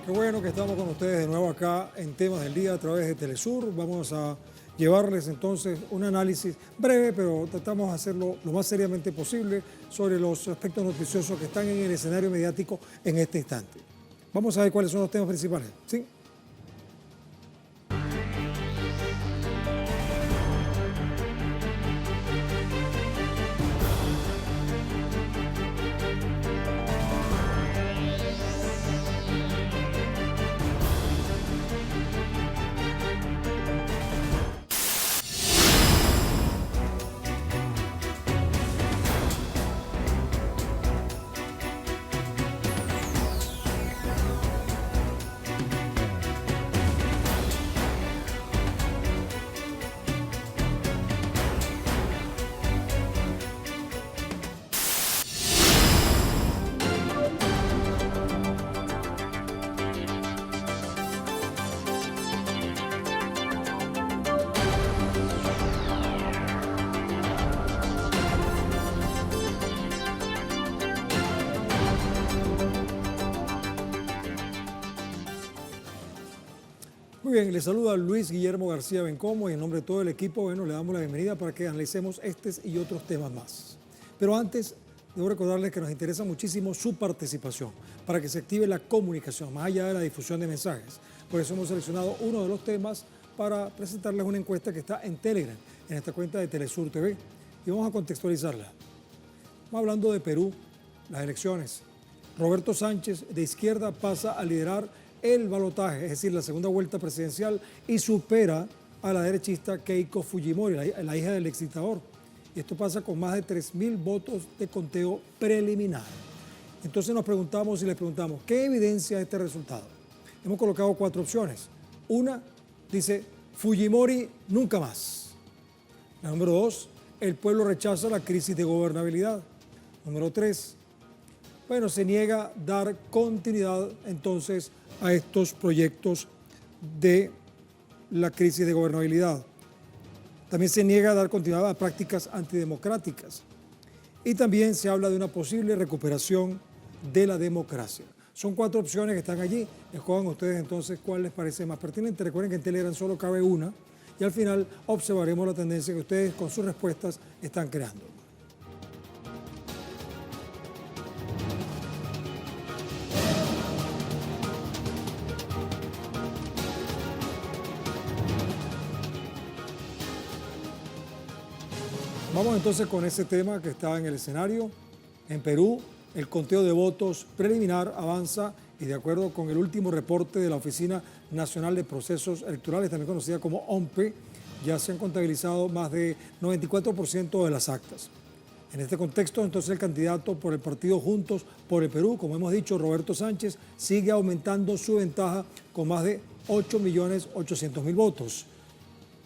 Qué bueno que estamos con ustedes de nuevo acá en Temas del Día a través de Telesur. Vamos a llevarles entonces un análisis breve, pero tratamos de hacerlo lo más seriamente posible sobre los aspectos noticiosos que están en el escenario mediático en este instante. Vamos a ver cuáles son los temas principales. ¿Sí? Muy bien, le saluda Luis Guillermo García Bencomo y en nombre de todo el equipo, bueno, le damos la bienvenida para que analicemos estos y otros temas más. Pero antes, debo recordarles que nos interesa muchísimo su participación para que se active la comunicación, más allá de la difusión de mensajes. Por eso hemos seleccionado uno de los temas para presentarles una encuesta que está en Telegram, en esta cuenta de Telesur TV, y vamos a contextualizarla. Estamos hablando de Perú, las elecciones. Roberto Sánchez, de izquierda, pasa a liderar el balotaje, es decir, la segunda vuelta presidencial, y supera a la derechista Keiko Fujimori, la hija del exdictador. Y esto pasa con más de 3.000 votos de conteo preliminar. Entonces nos preguntamos y les preguntamos, ¿qué evidencia este resultado? Hemos colocado 4 opciones. Una dice, Fujimori nunca más. La número 2, el pueblo rechaza la crisis de gobernabilidad. Número 3, bueno, se niega a dar continuidad entonces a estos proyectos de la crisis de gobernabilidad. También se niega a dar continuidad a prácticas antidemocráticas. Y también se habla de una posible recuperación de la democracia. Son 4 opciones que están allí. Escojan ustedes entonces cuál les parece más pertinente. Recuerden que en Telegram solo cabe una y al final observaremos la tendencia que ustedes con sus respuestas están creando. Vamos entonces con ese tema que está en el escenario. En Perú, el conteo de votos preliminar avanza y de acuerdo con el último reporte de la Oficina Nacional de Procesos Electorales, también conocida como OMPE, ya se han contabilizado más de 94% de las actas. En este contexto, entonces, el candidato por el partido Juntos por el Perú, como hemos dicho, Roberto Sánchez, sigue aumentando su ventaja con más de 8.800.000 votos.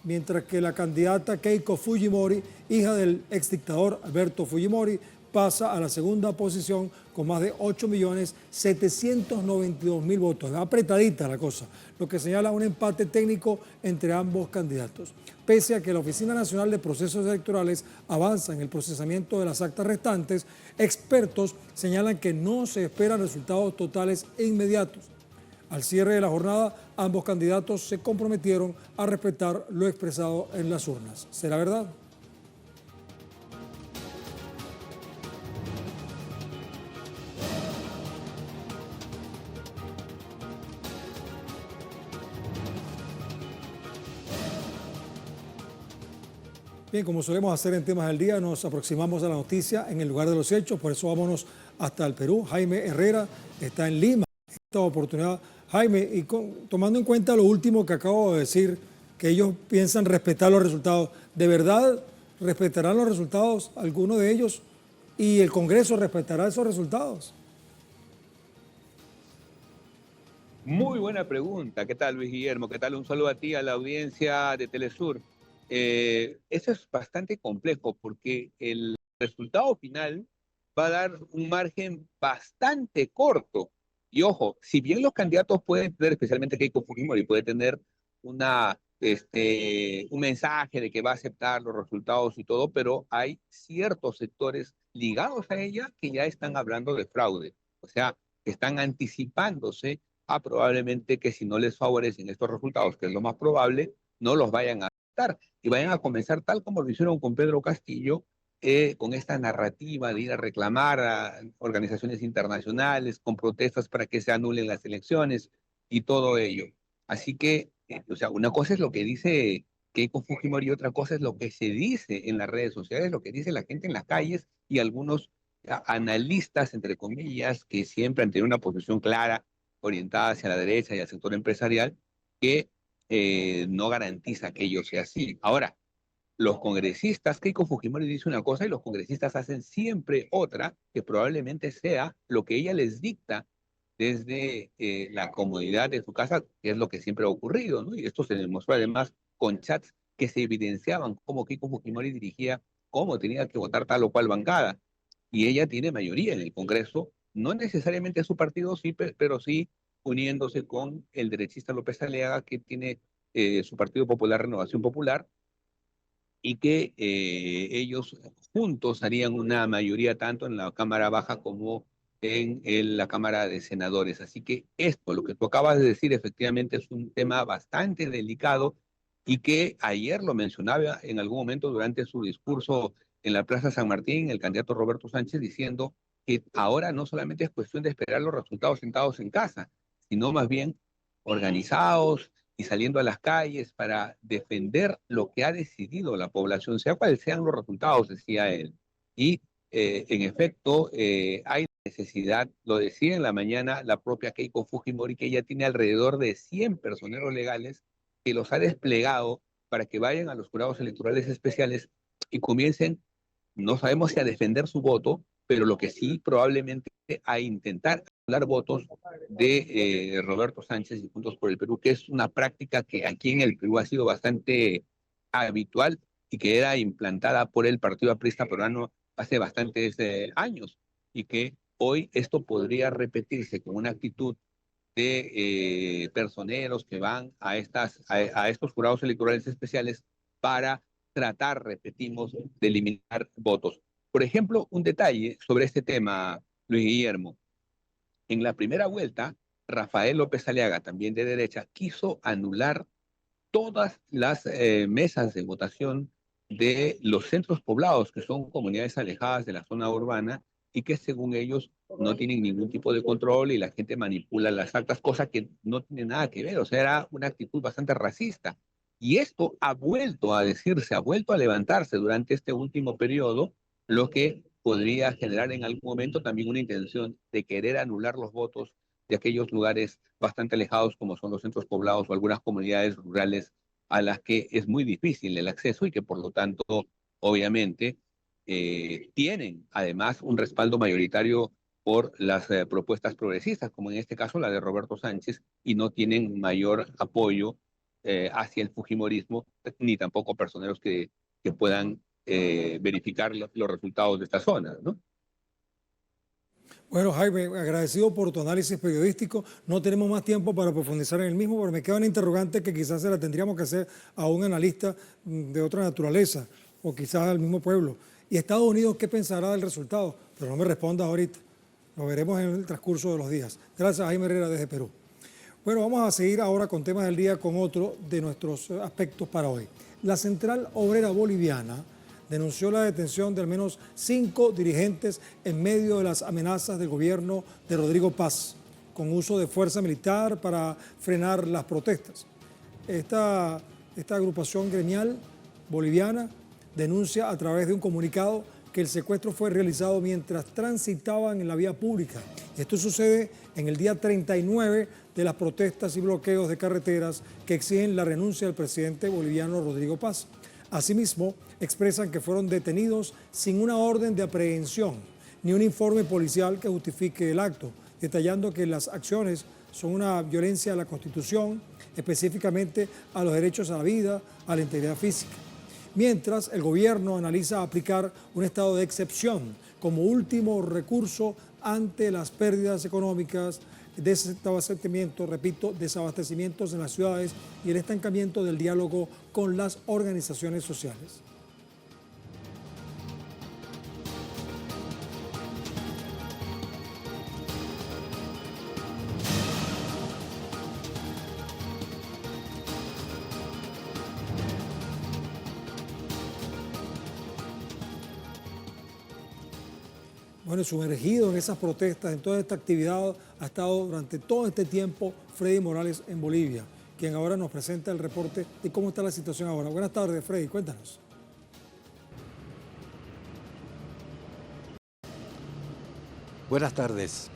Mientras que la candidata Keiko Fujimori, hija del exdictador Alberto Fujimori, pasa a la segunda posición con más de 8.792.000 votos. Apretadita la cosa, lo que señala un empate técnico entre ambos candidatos. Pese a que la Oficina Nacional de Procesos Electorales avanza en el procesamiento de las actas restantes, expertos señalan que no se esperan resultados totales e inmediatos. Al cierre de la jornada, ambos candidatos se comprometieron a respetar lo expresado en las urnas. ¿Será verdad? Bien, como solemos hacer en Temas del Día, nos aproximamos a la noticia en el lugar de los hechos, por eso vámonos hasta el Perú. Jaime Herrera está en Lima en esta oportunidad. Jaime, y tomando en cuenta lo último que acabo de decir, que ellos piensan respetar los resultados, ¿de verdad respetarán los resultados algunos de ellos y el Congreso respetará esos resultados? Muy buena pregunta. ¿Qué tal, Luis Guillermo? ¿Qué tal? Un saludo a ti, a la audiencia de Telesur. Eso es bastante complejo porque el resultado final va a dar un margen bastante corto. Y ojo, si bien los candidatos pueden tener, especialmente Keiko Fujimori, puede tener un mensaje de que va a aceptar los resultados y todo, pero hay ciertos sectores ligados a ella que ya están hablando de fraude. O sea, que están anticipándose probablemente que si no les favorecen estos resultados, que es lo más probable, no los vayan a aceptar y vayan a comenzar tal como lo hicieron con Pedro Castillo, con esta narrativa de ir a reclamar a organizaciones internacionales, con protestas para que se anulen las elecciones y todo ello. Así que, o sea, una cosa es lo que dice Keiko Fujimori y otra cosa es lo que se dice en las redes sociales, lo que dice la gente en las calles y algunos analistas, entre comillas, que siempre han tenido una posición clara, orientada hacia la derecha y al sector empresarial, que no garantiza que ello sea así. Ahora, los congresistas, Keiko Fujimori dice una cosa y los congresistas hacen siempre otra, que probablemente sea lo que ella les dicta desde la comodidad de su casa, que es lo que siempre ha ocurrido, ¿no? Y esto se demostró además con chats que se evidenciaban cómo Keiko Fujimori dirigía, cómo tenía que votar tal o cual bancada. Y ella tiene mayoría en el Congreso, no necesariamente su partido, sí, pero sí uniéndose con el derechista López Aliaga, que tiene su Partido Popular Renovación Popular, y que ellos juntos harían una mayoría tanto en la Cámara Baja como en la Cámara de Senadores. Así que esto, lo que tú acabas de decir, efectivamente es un tema bastante delicado y que ayer lo mencionaba en algún momento durante su discurso en la Plaza San Martín, el candidato Roberto Sánchez, diciendo que ahora no solamente es cuestión de esperar los resultados sentados en casa, sino más bien organizados, y saliendo a las calles para defender lo que ha decidido la población, sea cuales sean los resultados, decía él. Y en efecto, hay necesidad, lo decía en la mañana la propia Keiko Fujimori, que ella tiene alrededor de 100 personeros legales que los ha desplegado para que vayan a los jurados electorales especiales y comiencen, no sabemos si a defender su voto, pero lo que sí probablemente a intentar anular votos de Roberto Sánchez y Juntos por el Perú, que es una práctica que aquí en el Perú ha sido bastante habitual y que era implantada por el Partido Aprista Peruano hace bastantes años, y que hoy esto podría repetirse con una actitud de personeros que van a estos jurados electorales especiales para tratar, repetimos, de eliminar votos. Por ejemplo, un detalle sobre este tema, Luis Guillermo. En la primera vuelta, Rafael López Aliaga, también de derecha, quiso anular todas las mesas de votación de los centros poblados, que son comunidades alejadas de la zona urbana y que según ellos no tienen ningún tipo de control y la gente manipula las actas, cosa que no tiene nada que ver, o sea, era una actitud bastante racista. Y esto ha vuelto a decirse, ha vuelto a levantarse durante este último periodo, lo que podría generar en algún momento también una intención de querer anular los votos de aquellos lugares bastante alejados como son los centros poblados o algunas comunidades rurales a las que es muy difícil el acceso y que por lo tanto, obviamente, tienen además un respaldo mayoritario por las propuestas progresistas, como en este caso la de Roberto Sánchez, y no tienen mayor apoyo hacia el fujimorismo, ni tampoco personeros que puedan verificar los resultados de esta zona, ¿no? Bueno, Jaime, agradecido por tu análisis periodístico. No tenemos más tiempo para profundizar en el mismo, pero me queda una interrogante que quizás se la tendríamos que hacer a un analista de otra naturaleza, o quizás al mismo pueblo. ¿Y Estados Unidos qué pensará del resultado? Pero no me respondas ahorita. Lo veremos en el transcurso de los días. Gracias, Jaime Herrera, desde Perú. Bueno, vamos a seguir ahora con temas del día, con otro de nuestros aspectos para hoy. La Central Obrera Boliviana denunció la detención de al menos 5 dirigentes en medio de las amenazas del gobierno de Rodrigo Paz, con uso de fuerza militar para frenar las protestas. Esta agrupación gremial boliviana denuncia a través de un comunicado que el secuestro fue realizado mientras transitaban en la vía pública. Esto sucede en el día 39 de las protestas y bloqueos de carreteras que exigen la renuncia del presidente boliviano Rodrigo Paz. Asimismo, expresan que fueron detenidos sin una orden de aprehensión ni un informe policial que justifique el acto, detallando que las acciones son una violencia a la Constitución, específicamente a los derechos a la vida, a la integridad física. Mientras, el gobierno analiza aplicar un estado de excepción como último recurso ante las pérdidas económicas, desabastecimientos en las ciudades y el estancamiento del diálogo con las organizaciones sociales. Bueno, sumergido en esas protestas, en toda esta actividad, ha estado durante todo este tiempo Freddy Morales en Bolivia, quien ahora nos presenta el reporte de cómo está la situación ahora. Buenas tardes, Freddy, cuéntanos. Buenas tardes.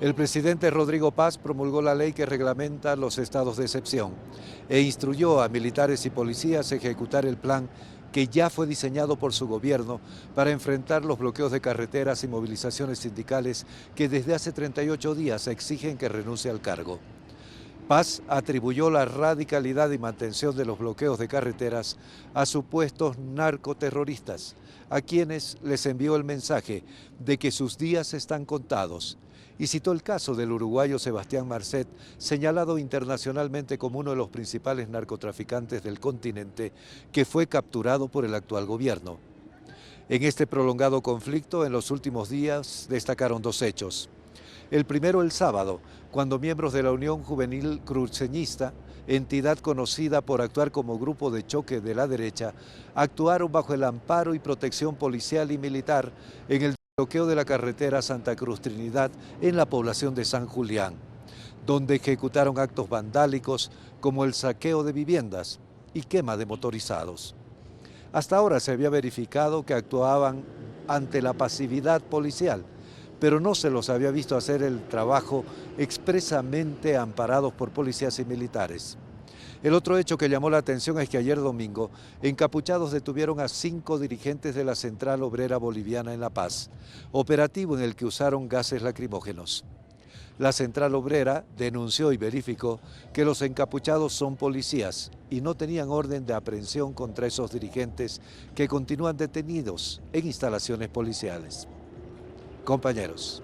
El presidente Rodrigo Paz promulgó la ley que reglamenta los estados de excepción e instruyó a militares y policías a ejecutar el plan que ya fue diseñado por su gobierno para enfrentar los bloqueos de carreteras y movilizaciones sindicales que desde hace 38 días exigen que renuncie al cargo. Paz atribuyó la radicalidad y mantención de los bloqueos de carreteras a supuestos narcoterroristas, a quienes les envió el mensaje de que sus días están contados, y citó el caso del uruguayo Sebastián Marcet, señalado internacionalmente como uno de los principales narcotraficantes del continente, que fue capturado por el actual gobierno. En este prolongado conflicto, en los últimos días, destacaron dos hechos. El primero el sábado, cuando miembros de la Unión Juvenil Cruceñista, entidad conocida por actuar como grupo de choque de la derecha, actuaron bajo el amparo y protección policial y militar en el bloqueo de la carretera Santa Cruz-Trinidad en la población de San Julián, donde ejecutaron actos vandálicos como el saqueo de viviendas y quema de motorizados. Hasta ahora se había verificado que actuaban ante la pasividad policial, pero no se los había visto hacer el trabajo expresamente amparados por policías y militares. El otro hecho que llamó la atención es que ayer domingo, encapuchados detuvieron a 5 dirigentes de la Central Obrera Boliviana en La Paz, operativo en el que usaron gases lacrimógenos. La Central Obrera denunció y verificó que los encapuchados son policías y no tenían orden de aprehensión contra esos dirigentes que continúan detenidos en instalaciones policiales. Compañeros.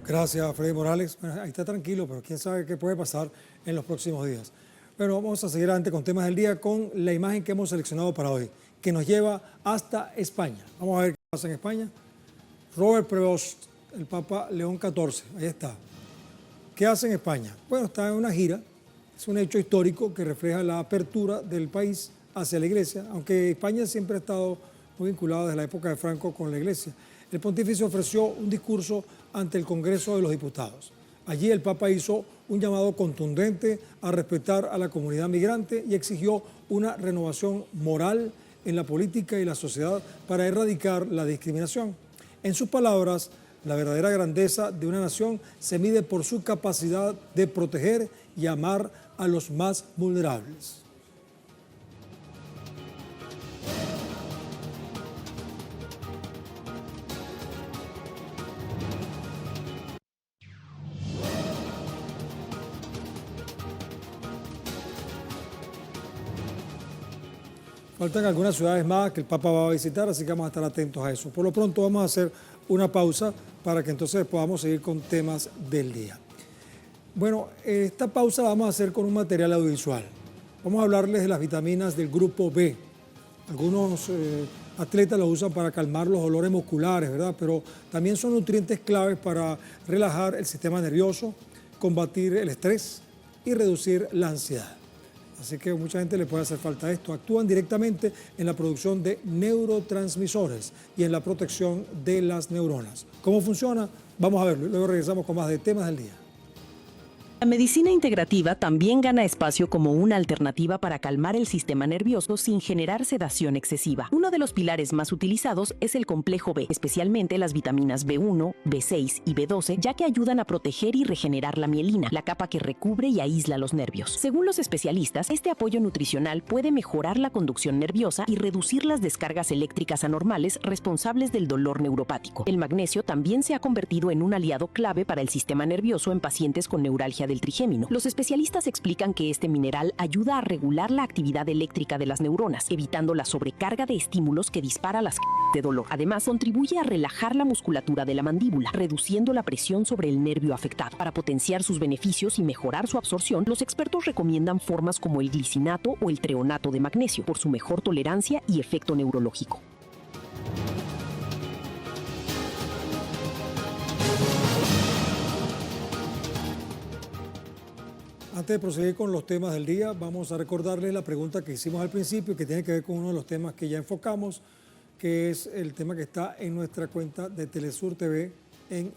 Gracias, Freddy Morales. Bueno, ahí está tranquilo, pero quién sabe qué puede pasar en los próximos días. Bueno, vamos a seguir adelante con temas del día con la imagen que hemos seleccionado para hoy, que nos lleva hasta España. Vamos a ver qué pasa en España. Robert Prevost, el Papa León XIV, ahí está. ¿Qué hace en España? Bueno, está en una gira. Es un hecho histórico que refleja la apertura del país hacia la iglesia, aunque España siempre ha estado muy vinculada desde la época de Franco con la iglesia. El pontífice ofreció un discurso ante el Congreso de los Diputados. Allí el Papa hizo un llamado contundente a respetar a la comunidad migrante y exigió una renovación moral en la política y la sociedad para erradicar la discriminación. En sus palabras, la verdadera grandeza de una nación se mide por su capacidad de proteger y amar a los más vulnerables. Faltan algunas ciudades más que el Papa va a visitar, así que vamos a estar atentos a eso. Por lo pronto vamos a hacer una pausa para que entonces podamos seguir con temas del día. Bueno, esta pausa la vamos a hacer con un material audiovisual. Vamos a hablarles de las vitaminas del grupo B. Algunos atletas lo usan para calmar los dolores musculares, ¿verdad? Pero también son nutrientes claves para relajar el sistema nervioso, combatir el estrés y reducir la ansiedad. Así que a mucha gente le puede hacer falta esto. Actúan directamente en la producción de neurotransmisores y en la protección de las neuronas. ¿Cómo funciona? Vamos a verlo. Luego regresamos con más de temas del día. La medicina integrativa también gana espacio como una alternativa para calmar el sistema nervioso sin generar sedación excesiva. Uno de los pilares más utilizados es el complejo B, especialmente las vitaminas B1, B6 y B12, ya que ayudan a proteger y regenerar la mielina, la capa que recubre y aísla los nervios. Según los especialistas, este apoyo nutricional puede mejorar la conducción nerviosa y reducir las descargas eléctricas anormales responsables del dolor neuropático. El magnesio también se ha convertido en un aliado clave para el sistema nervioso en pacientes con neuralgia del trigémino. Los especialistas explican que este mineral ayuda a regular la actividad eléctrica de las neuronas, evitando la sobrecarga de estímulos que dispara las de dolor. Además, contribuye a relajar la musculatura de la mandíbula, reduciendo la presión sobre el nervio afectado. Para potenciar sus beneficios y mejorar su absorción, los expertos recomiendan formas como el glicinato o el treonato de magnesio, por su mejor tolerancia y efecto neurológico. Antes de proseguir con los temas del día, vamos a recordarles la pregunta que hicimos al principio, que tiene que ver con uno de los temas que ya enfocamos, que es el tema que está en nuestra cuenta de Telesur TV en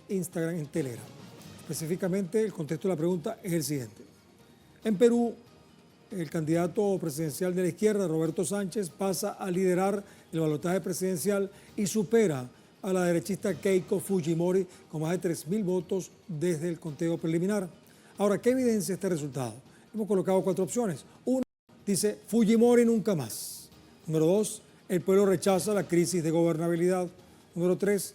Instagram, en Telegram. Específicamente, el contexto de la pregunta es el siguiente. En Perú, el candidato presidencial de la izquierda, Roberto Sánchez, pasa a liderar el balotaje presidencial y supera a la derechista Keiko Fujimori con más de 3.000 votos desde el conteo preliminar. Ahora, ¿qué evidencia este resultado? Hemos colocado 4 opciones. 1 dice Fujimori nunca más. Número 2, el pueblo rechaza la crisis de gobernabilidad. Número 3,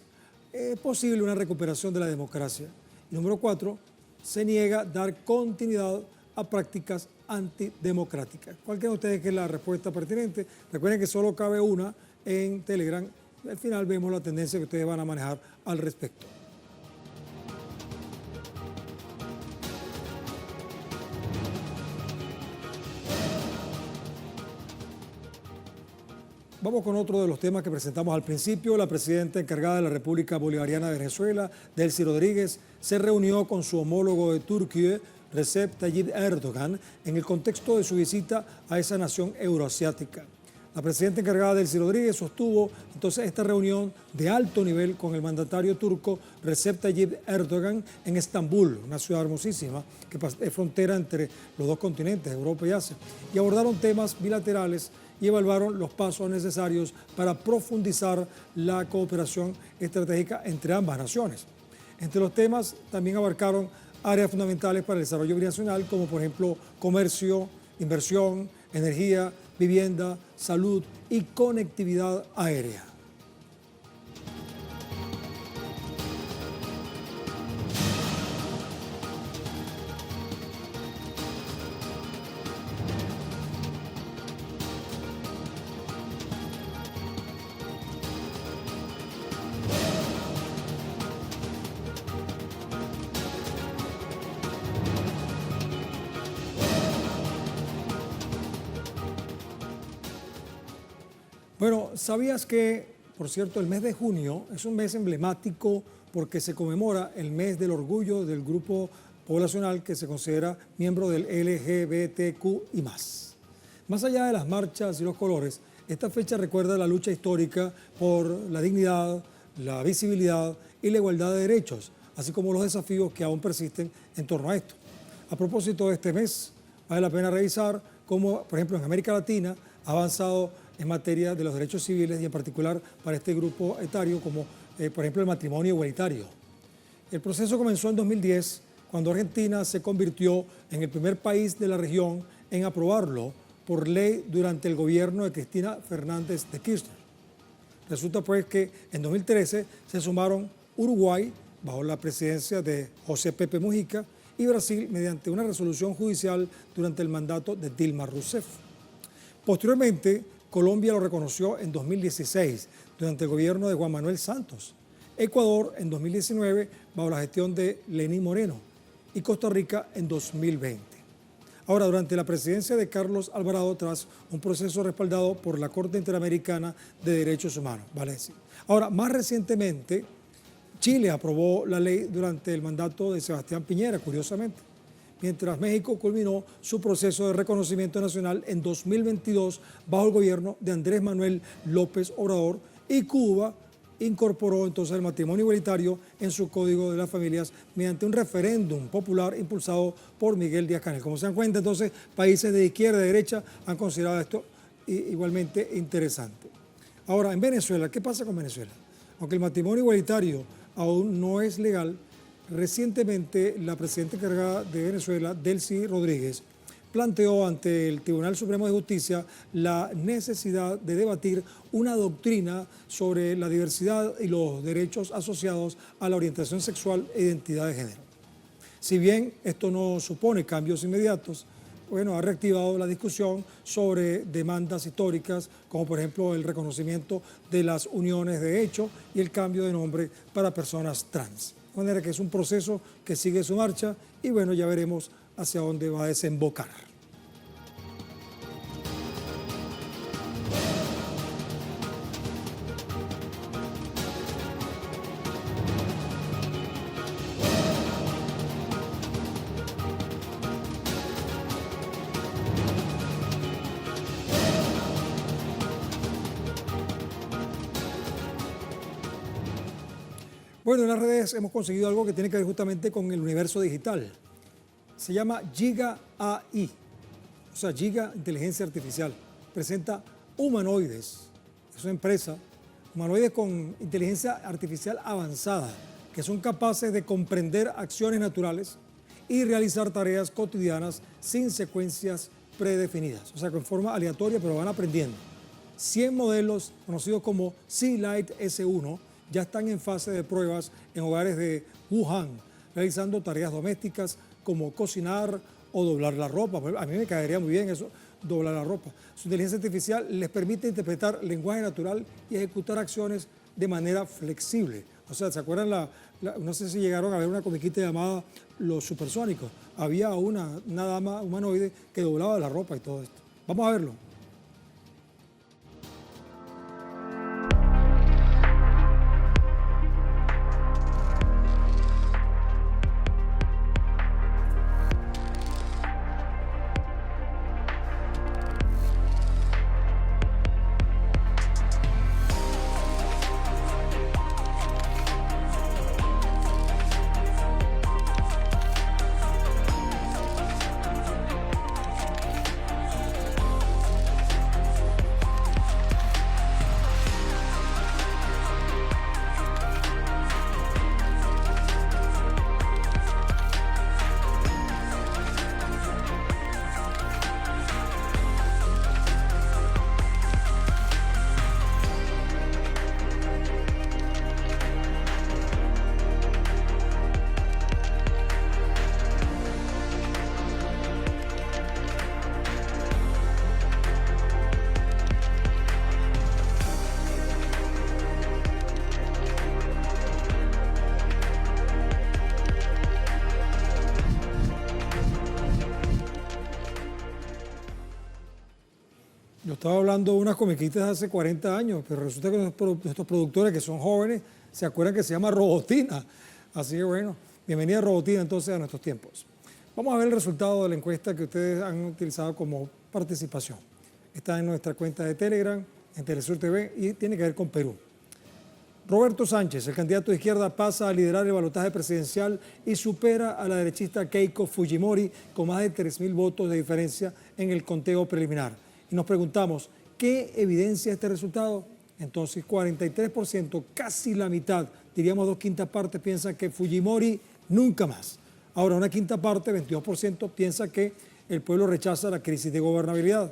es posible una recuperación de la democracia. Y número 4, se niega dar continuidad a prácticas antidemocráticas. ¿Cuál creen ustedes que es la respuesta pertinente? Recuerden que solo cabe una en Telegram. Al final vemos la tendencia que ustedes van a manejar al respecto. Vamos con otro de los temas que presentamos al principio. La presidenta encargada de la República Bolivariana de Venezuela, Delcy Rodríguez, se reunió con su homólogo de Turquía, Recep Tayyip Erdogan, en el contexto de su visita a esa nación euroasiática. La presidenta encargada, Delcy Rodríguez, sostuvo entonces esta reunión de alto nivel con el mandatario turco Recep Tayyip Erdogan en Estambul, una ciudad hermosísima que es frontera entre los dos continentes, Europa y Asia, y abordaron temas bilaterales y evaluaron los pasos necesarios para profundizar la cooperación estratégica entre ambas naciones. Entre los temas también abarcaron áreas fundamentales para el desarrollo binacional, como por ejemplo comercio, inversión, energía, vivienda, salud y conectividad aérea. Bueno, ¿sabías que, por cierto, el mes de junio es un mes emblemático porque se conmemora el mes del orgullo del grupo poblacional que se considera miembro del LGBTQ y más? Más allá de las marchas y los colores, esta fecha recuerda la lucha histórica por la dignidad, la visibilidad y la igualdad de derechos, así como los desafíos que aún persisten en torno a esto. A propósito de este mes, vale la pena revisar cómo, por ejemplo, en América Latina ha avanzado en materia de los derechos civiles y en particular para este grupo etario como, por ejemplo, el matrimonio igualitario. El proceso comenzó en 2010 cuando Argentina se convirtió en el primer país de la región en aprobarlo por ley durante el gobierno de Cristina Fernández de Kirchner. Resulta pues que en 2013 se sumaron Uruguay, bajo la presidencia de José Pepe Mujica, y Brasil mediante una resolución judicial durante el mandato de Dilma Rousseff. Posteriormente, Colombia lo reconoció en 2016 durante el gobierno de Juan Manuel Santos, Ecuador en 2019 bajo la gestión de Lenín Moreno y Costa Rica en 2020. Ahora, durante la presidencia de Carlos Alvarado, tras un proceso respaldado por la Corte Interamericana de Derechos Humanos, vale decir. Ahora, más recientemente, Chile aprobó la ley durante el mandato de Sebastián Piñera, curiosamente, mientras México culminó su proceso de reconocimiento nacional en 2022 bajo el gobierno de Andrés Manuel López Obrador, y Cuba incorporó entonces el matrimonio igualitario en su Código de las Familias mediante un referéndum popular impulsado por Miguel Díaz-Canel. Como se dan cuenta, entonces, países de izquierda y derecha han considerado esto igualmente interesante. Ahora, en Venezuela, ¿qué pasa con Venezuela? Aunque el matrimonio igualitario aún no es legal, recientemente la presidenta encargada de Venezuela, Delcy Rodríguez, planteó ante el Tribunal Supremo de Justicia la necesidad de debatir una doctrina sobre la diversidad y los derechos asociados a la orientación sexual e identidad de género. Si bien esto no supone cambios inmediatos, bueno, ha reactivado la discusión sobre demandas históricas, como por ejemplo el reconocimiento de las uniones de hecho y el cambio de nombre para personas trans. De manera que es un proceso que sigue su marcha y bueno, ya veremos hacia dónde va a desembocar. Bueno, en las redes hemos conseguido algo que tiene que ver justamente con el universo digital. Se llama Giga AI, o sea, Giga Inteligencia Artificial. Presenta humanoides, es una empresa, humanoides con inteligencia artificial avanzada, que son capaces de comprender acciones naturales y realizar tareas cotidianas sin secuencias predefinidas, o sea, con forma aleatoria, pero van aprendiendo. 100 modelos, conocidos como Sea Light S1, ya están en fase de pruebas en hogares de Wuhan, realizando tareas domésticas como cocinar o doblar la ropa. A mí me caería muy bien eso, doblar la ropa. Su inteligencia artificial les permite interpretar lenguaje natural y ejecutar acciones de manera flexible. O sea, ¿se acuerdan no sé si llegaron a ver una comiquita llamada Los Supersónicos? Había una dama humanoide que doblaba la ropa y todo esto. Vamos a verlo. Yo estaba hablando de unas comiquitas de hace 40 años, pero resulta que nuestros productores que son jóvenes se acuerdan que se llama Robotina. Así que bueno, bienvenida Robotina entonces a nuestros tiempos. Vamos a ver el resultado de la encuesta que ustedes han utilizado como participación. Está en nuestra cuenta de Telegram, en Telesur TV y tiene que ver con Perú. Roberto Sánchez, el candidato de izquierda, pasa a liderar el balotaje presidencial y supera a la derechista Keiko Fujimori con más de 3.000 votos de diferencia en el conteo preliminar. Y nos preguntamos, ¿qué evidencia este resultado? Entonces, 43%, casi la mitad, diríamos 2/5 partes, piensan que Fujimori nunca más. Ahora, 1/5 parte, 22%, piensa que el pueblo rechaza la crisis de gobernabilidad.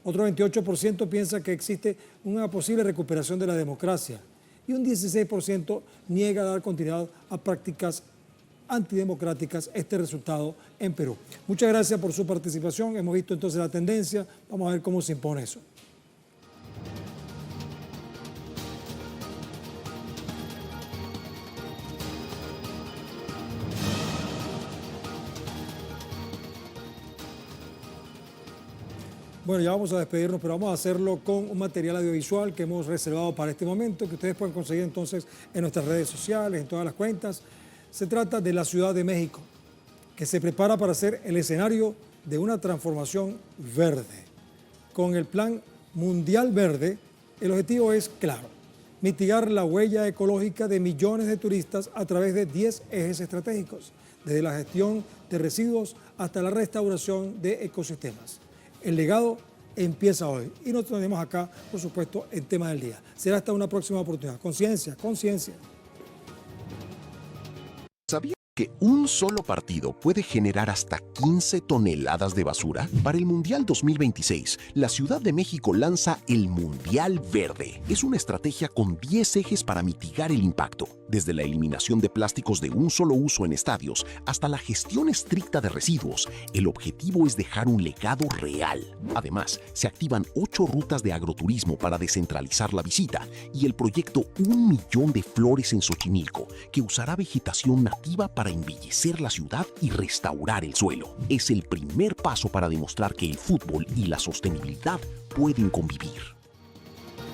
Otro 28% piensa que existe una posible recuperación de la democracia. Y un 16% niega dar continuidad a prácticas antidemocráticas este resultado en Perú. Muchas gracias por su participación. Hemos visto entonces la tendencia. Vamos a ver cómo se impone eso. Bueno, ya vamos a despedirnos, pero vamos a hacerlo con un material audiovisual que hemos reservado para este momento, que ustedes pueden conseguir entonces en nuestras redes sociales, en todas las cuentas. Se trata de la Ciudad de México, que se prepara para ser el escenario de una transformación verde. Con el Plan Mundial Verde, el objetivo es claro: mitigar la huella ecológica de millones de turistas a través de 10 ejes estratégicos, desde la gestión de residuos hasta la restauración de ecosistemas. El legado empieza hoy y nosotros tenemos acá, por supuesto, el tema del día. Será hasta una próxima oportunidad. Conciencia, conciencia. ¿Sabía que un solo partido puede generar hasta 15 toneladas de basura? Para el Mundial 2026, la Ciudad de México lanza el Mundial Verde. Es una estrategia con 10 ejes para mitigar el impacto, desde la eliminación de plásticos de un solo uso en estadios hasta la gestión estricta de residuos. El objetivo es dejar un legado real. Además, se activan 8 rutas de agroturismo para descentralizar la visita y el proyecto 1 millón de flores en Xochimilco, que usará vegetación nativa para embellecer la ciudad y restaurar el suelo. Es el primer paso para demostrar que el fútbol y la sostenibilidad pueden convivir.